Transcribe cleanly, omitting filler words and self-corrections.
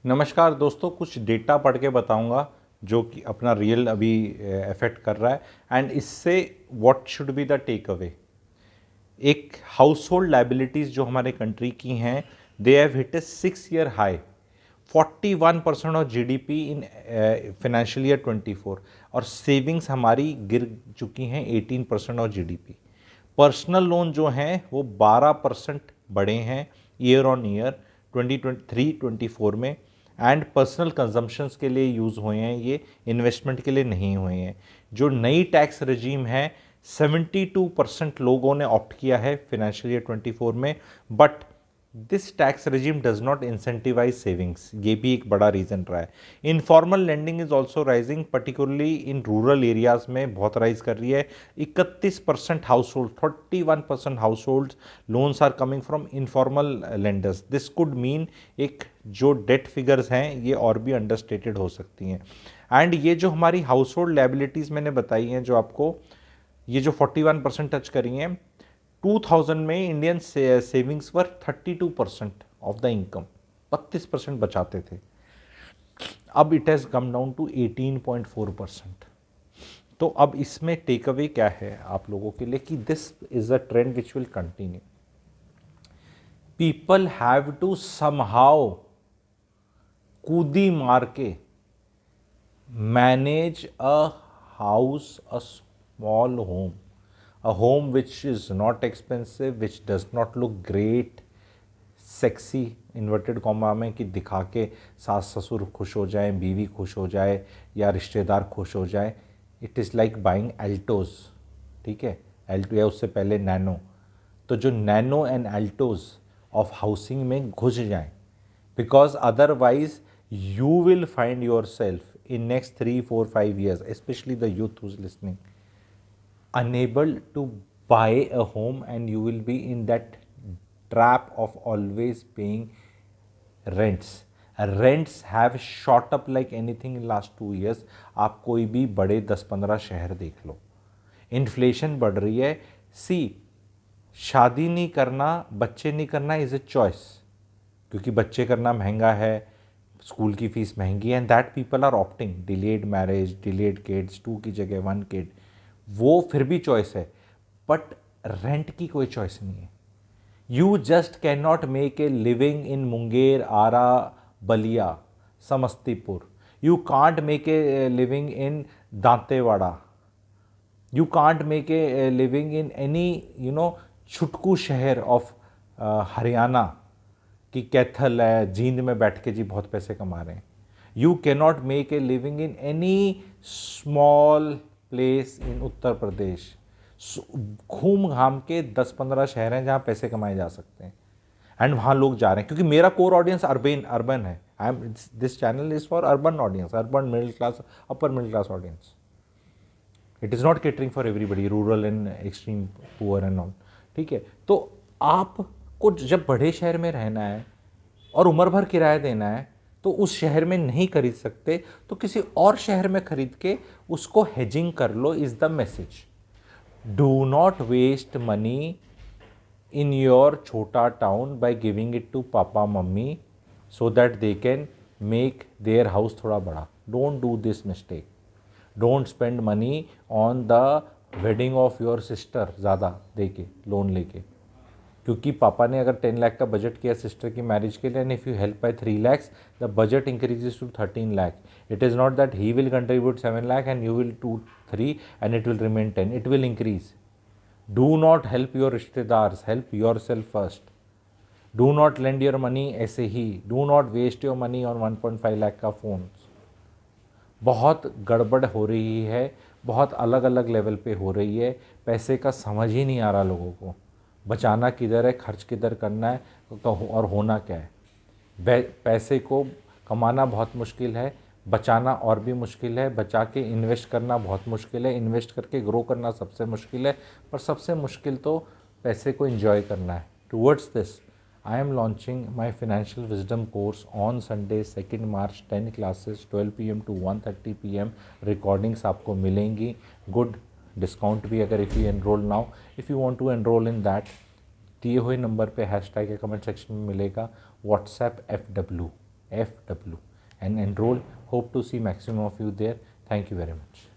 नमस्कार दोस्तों, कुछ डेटा पढ़ के बताऊंगा जो कि अपना रियल अभी इफेक्ट कर रहा है एंड इससे what should be the takeaway. एक हाउस होल्ड लाइबिलिटीज़ जो हमारे कंट्री की हैं, they have hit a 6 year high, 41% of GDP in financial year 24, और सेविंग्स हमारी गिर चुकी हैं 18% ऑफ जीडीपी। पर्सनल लोन जो हैं वो 12% बढ़े हैं ईयर ऑन ईयर 2023-24 में, एंड पर्सनल कंजम्पशंस के लिए यूज़ हुए हैं, ये इन्वेस्टमेंट के लिए नहीं हुए हैं। जो नई टैक्स रजीम है, 72% लोगों ने ऑप्ट किया है फाइनेंशियल ईयर 24 में, but this tax regime does not incentivise savings. ये भी एक बड़ा रीज़न रहा है। Informal lending is also rising, particularly in rural areas में बहुत राइज कर रही है। 31% household, 31% household loans are coming from informal lenders. This could mean एक जो डेट फिगर्स हैं ये और भी अंडरस्टेटेड हो सकती हैं। एंड ये जो हमारी हाउस होल्ड लाइबिलिटीज़ मैंने बताई हैं, जो आपको ये जो 41% टच करी हैं, 2000 में Indian savings were 32% of the income, 32% बचाते थे। अब it has come down to 18.4%। तो अब इसमें टेक अवे क्या है आप लोगों के लिए कि this is a trend which will continue. People have to somehow कूदी मार के manage a house, a small home, a home which is not expensive, which does not look great, sexy inverted comma में, कि दिखा के सास ससुर खुश हो जाए, बीवी खुश हो जाए या रिश्तेदार खुश हो जाए। इट इज़ लाइक बाइंग एल्टोज, ठीक है, एल्टो या उससे पहले नैनो। तो जो नैनो एंड एल्टोज ऑफ हाउसिंग में घुस जाएं, because otherwise you will find your self in next 3, 4, 5 years, especially the youth who's listening, unable to buy a home, and you will be in that trap of always paying rents. Rents have shot up like anything in last 2 years. आप कोई भी बड़े 10-15 शहर देख लो, inflation बढ़ रही है। सी, शादी नहीं करना, बच्चे नहीं करना इज़ ए चॉइस, क्योंकि बच्चे करना महंगा है, स्कूल की फीस महंगी है, and that people are opting delayed marriage, delayed kids, 2 की जगह 1 किड, वो फिर भी चॉइस है। बट रेंट की कोई चॉइस नहीं है। You just can not make a living in Munger, Arrah, Ballia, Samastipur. You can't make a living in Dantewada. You can't make a living in any छुटकू शहर ऑफ हरियाणा, कि कैथल है, जींद में बैठ के जी बहुत पैसे कमा रहे हैं। You can not make a living in any small place in Uttar Pradesh. घूम घाम के 10-15 शहर हैं जहाँ पैसे कमाए जा सकते हैं, एंड वहाँ लोग जा रहे हैं, क्योंकि मेरा कोर ऑडियंस अर्बन है। I am, this channel is for urban audience, urban middle class, upper middle class audience. It is not catering for everybody, rural and extreme poor and all, ठीक है। तो आपको जब बड़े शहर में रहना है और उम्र भर किराया देना है, तो उस शहर में नहीं खरीद सकते तो किसी और शहर में खरीद के उसको हेजिंग कर लो, is the message. Do not waste money in your छोटा town by giving it to papa mummy so that they can make their house थोड़ा बड़ा। Don't do this mistake. Don't spend money on the wedding of your sister ज़्यादा दे के, loan लेके, क्योंकि पापा ने अगर 10 लाख का बजट किया सिस्टर की मैरिज के लिए, and if you help by 3 lakhs, the budget increases to 13 lakh. It is not that he will contribute 7 lakh and you will 2-3 and it will remain 10. It will increase. Do not help your रिश्तेदार्स, help yourself first. Do not lend your money ऐसे ही. Do not waste your money on 1.5 lakh का phone. बहुत गड़बड़ हो रही है, बहुत अलग अलग लेवल पे हो रही है। पैसे का समझ ही नहीं आ रहा लोगों को, बचाना किधर है, खर्च किधर करना है, और होना क्या है। पैसे को कमाना बहुत मुश्किल है, बचाना और भी मुश्किल है, बचा के इन्वेस्ट करना बहुत मुश्किल है, इन्वेस्ट करके ग्रो करना सबसे मुश्किल है, पर सबसे मुश्किल तो पैसे को एंजॉय करना है। Towards this I am launching my financial wisdom course on Sunday 2nd March, 10 classes, 12 PM to 1:30 PM. Recordings आपको मिलेंगी, गुड डिस्काउंट भी अगर if you enrol now. If you want to enrol in that, दिए हुए number पे hashtag या comment section में मिलेगा WhatsApp FW, FW and enroll. Hope to see maximum of you there. Thank you very much.